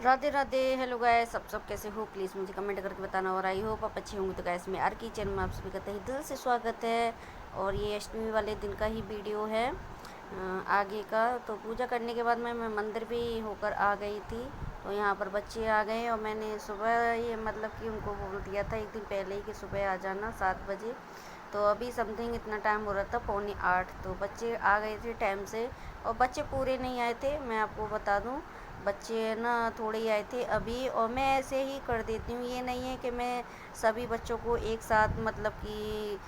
Radhe Radhe. Hello guys, सब कैसे हो? प्लीज़ मुझे कमेंट करके बताना। और आई होप आप अच्छे होंगे। तो गाइस, मैं आर किचन में आप सभी का तहे दिल से स्वागत है। और ये अष्टमी वाले दिन का ही वीडियो है, आगे का। तो पूजा करने के बाद मैं मंदिर भी होकर आ गई थी। तो यहाँ पर बच्चे आ गए और मैंने सुबह ये मतलब कि उनको बोल दिया था एक दिन पहले ही कि सुबह आ जाना 7 बजे। तो अभी समथिंग इतना टाइम हो रहा था, 7:45। तो बच्चे आ गए थे टाइम से। और बच्चे पूरे नहीं आए थे, मैं आपको बता दूं। बच्चे ना थोड़े ही आए थे अभी। और मैं ऐसे ही कर देती हूँ, ये नहीं है कि मैं सभी बच्चों को एक साथ मतलब कि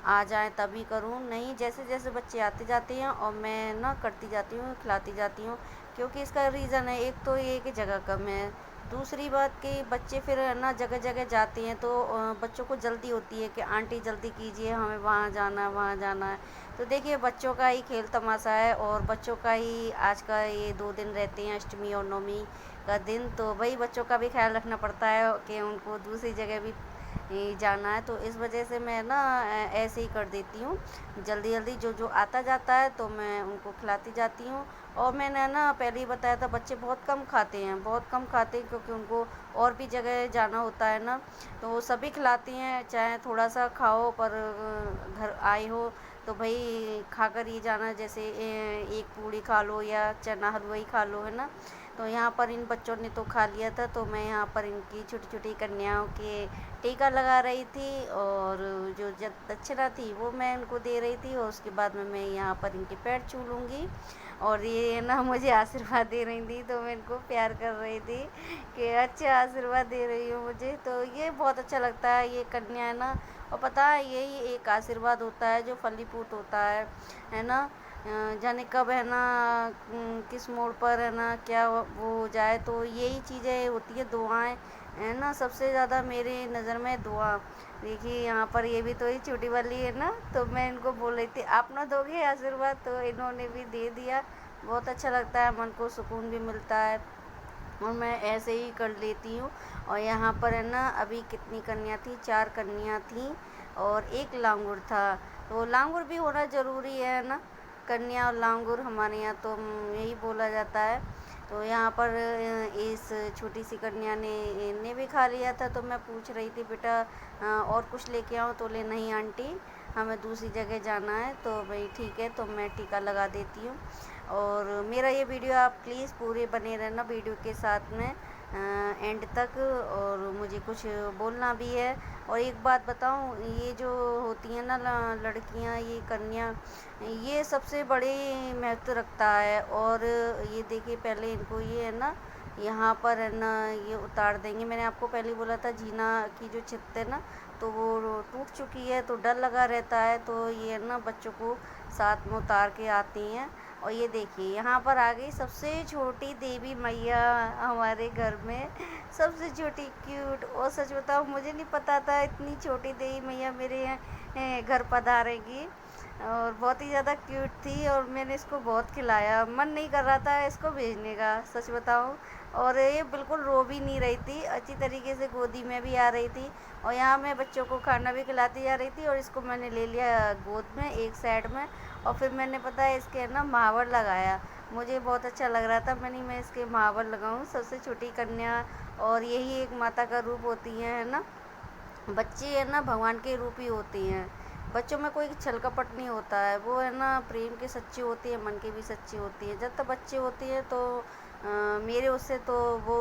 आ जाएं तभी करूँ। नहीं, जैसे जैसे बच्चे आते जाते हैं और मैं ना करती जाती हूँ, खिलाती जाती हूँ। क्योंकि इसका रीज़न है, एक तो ये कि जगह कम है। दूसरी बात कि बच्चे फिर ना जगह जगह जाते हैं तो बच्चों को जल्दी होती है कि आंटी जल्दी कीजिए, हमें वहाँ जाना है, वहाँ जाना है। तो देखिए, बच्चों का ही खेल तमाशा है और बच्चों का ही आज का ये 2 दिन रहते हैं, अष्टमी और नवमी का दिन। तो भाई बच्चों का भी ख्याल रखना पड़ता है कि उनको दूसरी जगह भी जाना है। तो इस वजह से मैं ना ऐसे ही कर देती हूँ, जल्दी जल्दी जो जो आता जाता है तो मैं उनको खिलाती जाती हूँ। और मैंने ना पहले ही बताया था, बच्चे बहुत कम खाते हैं, बहुत कम खाते हैं, क्योंकि उनको और भी जगह जाना होता है ना। तो वो सभी खिलाती हैं, चाहे थोड़ा सा खाओ पर घर आए हो तो भाई खाकर ही जाना। जैसे एक पूड़ी खा लो या चना हलवा ही खा लो, है ना। तो यहाँ पर इन बच्चों ने तो खा लिया था। तो मैं यहाँ पर इनकी छोटी छोटी कन्याओं के टीका लगा रही थी और जो दक्षिणा थी वो मैं इनको दे रही थी। और उसके बाद में मैं यहाँ पर इनके पैर छू लूँगी। और ये ना मुझे आशीर्वाद दे रही थी, तो मैं इनको प्यार कर रही थी कि अच्छा आशीर्वाद दे रही हो मुझे। तो ये बहुत अच्छा लगता है, ये कन्या है ना। और पता है, यही एक आशीर्वाद होता है जो फलीभूत होता है ना। जाने कब है ना, किस मोड़ पर है ना क्या वो हो जाए। तो यही चीज़ें होती है, दुआएं है ना। सबसे ज़्यादा मेरी नज़र में दुआ। देखिए यहाँ पर ये भी तो ही छोटी वाली है ना। तो मैं इनको बोल रही थी, आप ना दोगे आशीर्वाद? तो इन्होंने भी दे दिया। बहुत अच्छा लगता है, मन को सुकून भी मिलता है। और मैं ऐसे ही कर लेती हूँ। और यहाँ पर है ना, अभी कितनी कन्या थी? 4 कन्या थी और एक लांगुर था। तो लांगुर भी होना ज़रूरी है ना, कन्या और लांगुर हमारे यहाँ तो यही बोला जाता है। तो यहाँ पर इस छोटी सी कन्या ने भी खा लिया था। तो मैं पूछ रही थी, बेटा और कुछ लेके आओ? तो ले नहीं आंटी, हमें दूसरी जगह जाना है। तो भाई ठीक है, तो मैं टीका लगा देती हूँ। और मेरा ये वीडियो आप प्लीज़ पूरे बने रहना वीडियो के साथ में एंड तक। और मुझे कुछ बोलना भी है। और एक बात बताऊं, ये जो होती हैं ना लड़कियां, ये कन्या, ये सबसे बड़े महत्व रखता है। और ये देखिए, पहले इनको ये है ना, यहाँ पर है ना ये उतार देंगे। मैंने आपको पहले बोला था, जीना की जो छत है ना, तो वो टूट चुकी है, तो डर लगा रहता है। तो ये ना बच्चों को साथ में उतार के आती हैं। और ये देखिए, यहाँ पर आ गई सबसे छोटी देवी मैया हमारे घर में, सबसे छोटी क्यूट। और सच बताओ, मुझे नहीं पता था इतनी छोटी देवी मैया मेरे यहाँ घर पधारेगी। और बहुत ही ज़्यादा क्यूट थी और मैंने इसको बहुत खिलाया, मन नहीं कर रहा था इसको भेजने का, सच बताऊँ। और ये बिल्कुल रो भी नहीं रही थी, अच्छी तरीके से गोदी में भी आ रही थी। और यहाँ मैं बच्चों को खाना भी खिलाती जा रही थी और इसको मैंने ले लिया गोद में एक साइड में। और फिर मैंने पता है इसके ना महावर लगाया, मुझे बहुत अच्छा लग रहा था। मैं इसके महावर लगाऊं, सबसे छोटी कन्या। और यही एक माता का रूप होती है ना। बच्चे है ना भगवान के रूप ही होती हैं। बच्चों में कोई छल कपट नहीं होता है, वो है ना प्रेम के सच्चे होती है, मन के भी सच्चे होती है। जब तक बच्चे होते हैं तो मेरे उससे तो वो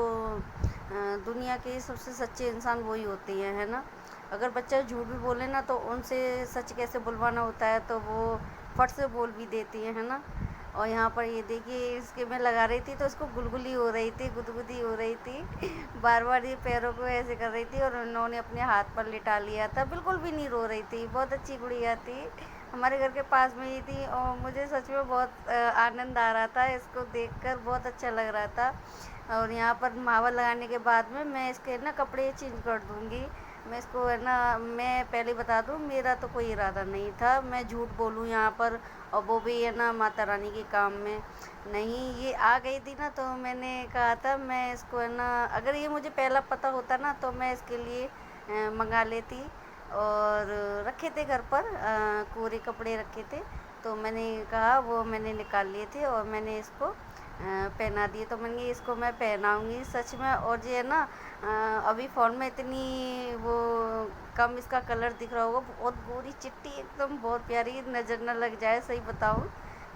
दुनिया के सबसे सच्चे इंसान वही होते हैं, है ना। अगर बच्चा झूठ भी बोले ना, तो उनसे सच कैसे बुलवाना होता है, तो वो फट से बोल भी देती है ना। और यहाँ पर ये देखिए, इसके मैं लगा रही थी तो इसको गुलगुली हो रही थी, गुदगुदी हो रही थी। बार बार ये पैरों को ऐसे कर रही थी और उन्होंने अपने हाथ पर लिटा लिया था, बिल्कुल भी नहीं रो रही थी। बहुत अच्छी गुड़िया थी, हमारे घर के पास में ही थी। और मुझे सच में बहुत आनंद आ रहा था, इसको देखकर बहुत अच्छा लग रहा था। और यहाँ पर मावा लगाने के बाद में मैं इसके ना कपड़े चेंज कर दूँगी। मैं इसको है ना, मैं पहले बता दूँ, मेरा तो कोई इरादा नहीं था मैं झूठ बोलूँ यहाँ पर। और वो भी है ना माता रानी के काम में। नहीं, ये आ गई थी ना, तो मैंने कहा था मैं इसको है ना, अगर ये मुझे पहला पता होता ना तो मैं इसके लिए मंगा लेती। और रखे थे घर पर कोरे कपड़े रखे थे, तो मैंने कहा वो मैंने निकाल लिए थे और मैंने इसको पहना दिए। तो मैंने कहा इसको मैं पहनाऊँगी सच में। और ये है ना अभी फ़ोन में इतनी वो कम इसका कलर दिख रहा होगा, बहुत गोरी चिट्टी एकदम, बहुत प्यारी, नज़र न लग जाए, सही बताऊँ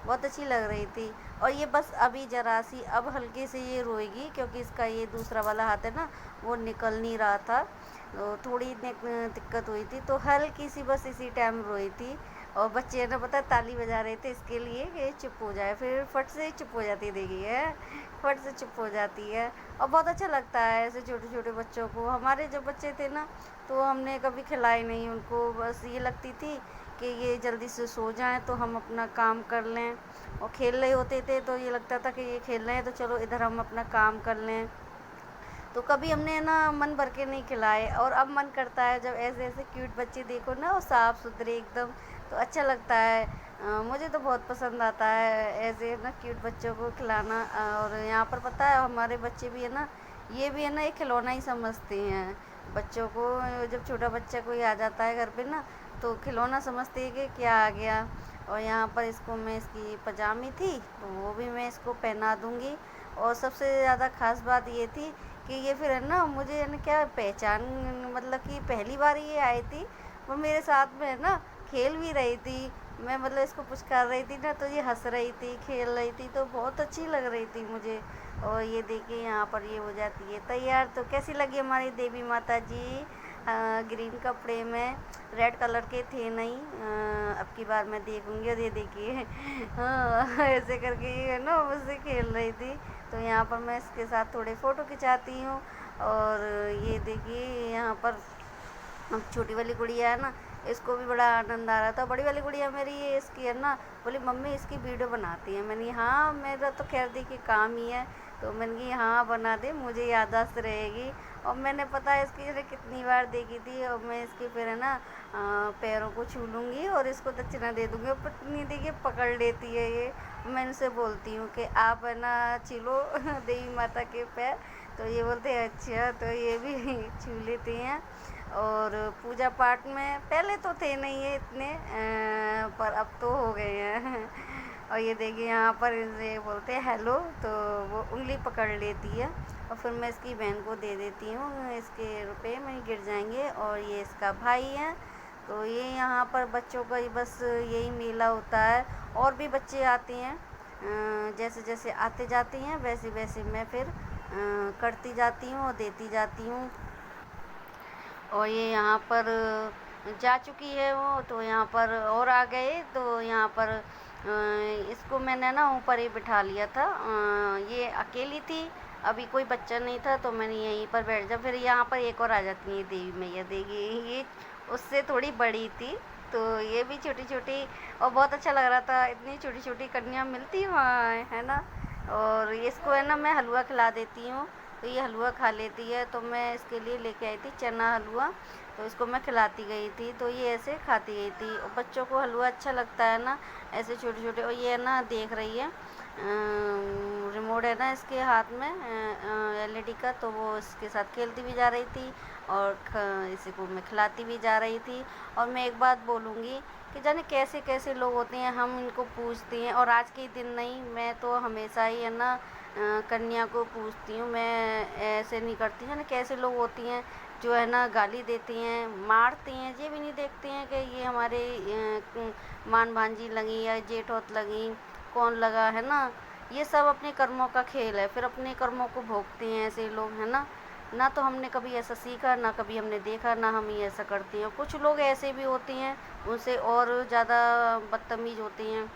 बहुत अच्छी लग रही थी। और ये बस अभी ज़रा सी अब हल्के से ये रोएगी, क्योंकि इसका ये दूसरा वाला हाथ है ना वो निकल नहीं रहा था, तो थोड़ी दिक्कत हुई थी, तो हल्की सी बस इसी टाइम रोई थी। और बच्चे ना पता है ताली बजा रहे थे इसके लिए कि चुप हो जाए, फिर फट से चुप हो जाती है, देखिए फट से चुप हो जाती है। और बहुत अच्छा लगता है ऐसे छोटे छोटे बच्चों को। हमारे जब बच्चे थे ना तो हमने कभी खिलाई नहीं उनको, बस ये लगती थी कि ये जल्दी से सो जाएं तो हम अपना काम कर लें। और खेल रहे होते थे तो ये लगता था कि ये खेल रहे हैं तो चलो इधर हम अपना काम कर लें। तो कभी हमने ना मन भर के नहीं खिलाए, और अब मन करता है जब ऐसे ऐसे क्यूट बच्चे देखो ना, वो साफ़ सुथरे एकदम, तो अच्छा लगता है। मुझे तो बहुत पसंद आता है ऐसे ना क्यूट बच्चों को खिलाना। और यहाँ पर पता है हमारे बच्चे भी है ना, ये भी है ना एक खिलौना ही समझते हैं बच्चों को। जब छोटा बच्चा कोई आ जाता है घर पे ना तो खिलौना समझते हैं कि क्या आ गया। और यहाँ पर इसको मैं इसकी पजामी थी तो वो भी मैं इसको पहना दूँगी। और सबसे ज़्यादा ख़ास बात ये थी कि ये फिर है ना मुझे है ना क्या पहचान, मतलब कि पहली बार ये आई थी, वो मेरे साथ में है ना खेल भी रही थी। मैं मतलब इसको पुचकार रही थी ना तो ये हंस रही थी, खेल रही थी, तो बहुत अच्छी लग रही थी मुझे। और ये देखिए यहाँ पर ये हो जाती है तैयार। तो कैसी लगी हमारी देवी माता जी? ग्रीन कपड़े में, रेड कलर के थे नहीं, अब की बार मैं देखूंगी। और ये देखिए हाँ ऐसे करके ये है ना मुझसे खेल रही थी। तो यहाँ पर मैं इसके साथ थोड़े फ़ोटो खिंचाती हूँ। और ये देखिए यहाँ पर अब छोटी वाली गुड़िया है ना, इसको भी बड़ा आनंद आ रहा था। बड़ी वाली गुड़िया मेरी ये इसकी है ना बोली मम्मी इसकी वीडियो बनाती है। मैंने कहा हाँ, मेरा तो खैर देखिए काम ही है। तो मैंने कहा हाँ बना दे, मुझे याददाश्त रहेगी। और मैंने पता है इसकी जैसे कितनी बार देखी थी। और मैं इसके फिर है ना पैरों को छू लूँगी और इसको दक्षिणा दे दूँगी। और पत्नी देखिए पकड़ लेती है ये। मैं इनसे बोलती हूँ कि आप है ना छीलो देवी माता के पैर, तो ये बोलते हैं अच्छा, तो ये भी छू लेते हैं। और पूजा पाठ में पहले तो थे नहीं ये इतने, पर अब तो हो गए हैं। और ये देखिए यहाँ पर इसे बोलते हैं हेलो, तो वो उंगली पकड़ लेती है। और फिर मैं इसकी बहन को दे देती हूँ, इसके रुपए में गिर जाएंगे। और ये इसका भाई है। तो ये यहाँ पर बच्चों का ही बस यही मेला होता है। और भी बच्चे आते हैं, जैसे जैसे आते जाते हैं वैसे वैसे मैं फिर करती जाती हूँ और देती जाती हूँ। और ये यहाँ पर जा चुकी है वो, तो यहाँ पर और आ गए। तो यहाँ पर इसको मैंने ना ऊपर ही बिठा लिया था। ये अकेली थी, अभी कोई बच्चा नहीं था, तो मैंने यहीं पर बैठ जा। फिर यहाँ पर एक और आ जाती है देवी मैया, देखिए ये उससे थोड़ी बड़ी थी, तो ये भी छोटी छोटी। और बहुत अच्छा लग रहा था, इतनी छोटी छोटी कन्या मिलती वहाँ है ना। और इसको है ना मैं हलवा खिला देती हूँ, तो ये हलवा खा लेती है। तो मैं इसके लिए लेके आई थी चना हलवा, तो इसको मैं खिलाती गई थी, तो ये ऐसे खाती गई थी। और बच्चों को हलवा अच्छा लगता है ना ऐसे छोटे छोटे। और ये है ना देख रही है रिमोट है ना इसके हाथ में एलईडी का, तो वो इसके साथ खेलती भी जा रही थी और इसी को मैं खिलाती भी जा रही थी। और मैं एक बात बोलूँगी कि जाने कैसे कैसे लोग होते हैं, हम इनको पूछते हैं। और आज के दिन नहीं, मैं तो हमेशा ही है ना कन्या को पूछती हूँ, मैं ऐसे नहीं करती है ना। कैसे लोग होती हैं जो है ना गाली देती हैं, मारती हैं, ये भी नहीं देखते हैं कि ये हमारे मान भांजी लगी या जेठोत लगी, कौन लगा है ना। ये सब अपने कर्मों का खेल है, फिर अपने कर्मों को भोगते हैं ऐसे लोग है ना। ना तो हमने कभी ऐसा सीखा, ना कभी हमने देखा, ना हम ही ऐसा करते हैं। कुछ लोग ऐसे भी होते हैं, उनसे और ज़्यादा बदतमीज़ होते हैं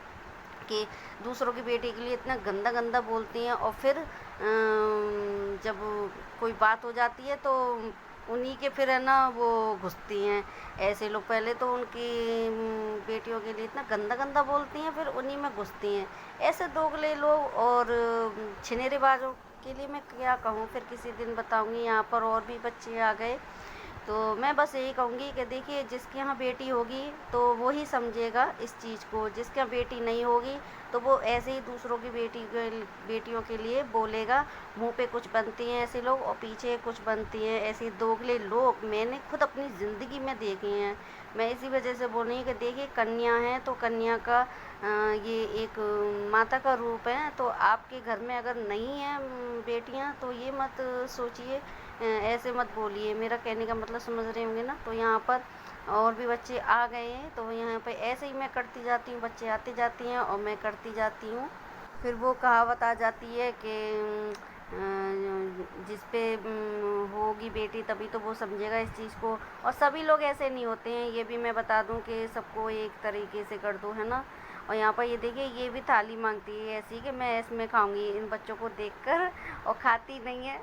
कि दूसरों की बेटी के लिए इतना गंदा गंदा बोलती हैं। और फिर जब कोई बात हो जाती है तो उन्हीं के फिर है ना वो घुसती हैं ऐसे लोग। पहले तो उनकी बेटियों के लिए इतना गंदा गंदा बोलती हैं, फिर उन्हीं में घुसती हैं ऐसे दोगले लोग। और छिनेरेबाजों के लिए मैं क्या कहूँ, फिर किसी दिन बताऊँगी। यहाँ पर और भी बच्चे आ गए, तो मैं बस यही कहूँगी कि देखिए जिसके यहाँ बेटी होगी तो वो ही समझेगा इस चीज़ को, जिसके यहाँ बेटी नहीं होगी तो वो ऐसे ही दूसरों की बेटियों के लिए बोलेगा। मुंह पे कुछ बनती हैं ऐसे लोग और पीछे कुछ बनती हैं ऐसे दोगले लोग, मैंने खुद अपनी ज़िंदगी में देखे हैं। मैं इसी वजह से बोल रही हूँ कि देखिए, कन्या है तो कन्या का ये एक माता का रूप है। तो आपके घर में अगर नहीं है बेटियां, तो ये मत सोचिए, ऐसे मत बोलिए। मेरा कहने का मतलब समझ रहे होंगे ना। तो यहाँ पर और भी बच्चे आ गए हैं, तो यहाँ पे ऐसे ही मैं करती जाती हूँ, बच्चे आते जाती हैं और मैं करती जाती हूँ। फिर वो कहावत आ जाती है कि जिस पे होगी बेटी तभी तो वो समझेगा इस चीज़ को। और सभी लोग ऐसे नहीं होते हैं, ये भी मैं बता दूं कि सबको एक तरीके से कर दो, है ना। और यहाँ पर ये देखिए, ये भी थाली मांगती है ऐसी कि मैं इसमें खाऊंगी, इन बच्चों को देखकर, और खाती नहीं है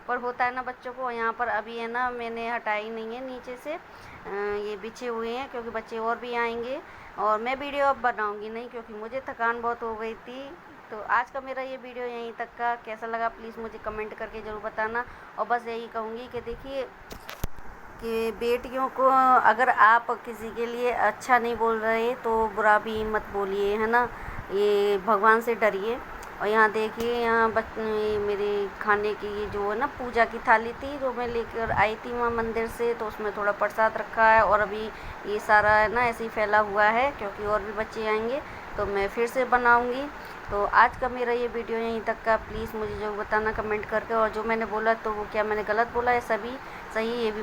पर होता है ना बच्चों को। यहाँ पर अभी है ना, मैंने हटाई नहीं है नीचे से, ये बिछे हुए हैं क्योंकि बच्चे और भी आएंगे। और मैं वीडियो अब बनाऊंगी नहीं क्योंकि मुझे थकान बहुत हो गई थी। तो आज का मेरा ये वीडियो यहीं तक का, कैसा लगा प्लीज़ मुझे कमेंट करके ज़रूर बताना। और बस यही कहूँगी कि देखिए, कि बेटियों को अगर आप किसी के लिए अच्छा नहीं बोल रहे तो बुरा भी मत बोलिए, है ना। ये भगवान से डरिए। और यहाँ देखिए, यहाँ ये मेरे खाने की ये जो है ना पूजा की थाली थी जो मैं लेकर आई थी वहाँ मंदिर से, तो उसमें थोड़ा प्रसाद रखा है। और अभी ये सारा है ना ऐसे ही फैला हुआ है क्योंकि और भी बच्चे आएंगे तो मैं फिर से बनाऊंगी। तो आज का मेरा ये वीडियो यहीं तक का, प्लीज़ मुझे जो बताना कमेंट करके। और जो मैंने बोला तो वो क्या मैंने गलत बोला है, सभी सही, ये भी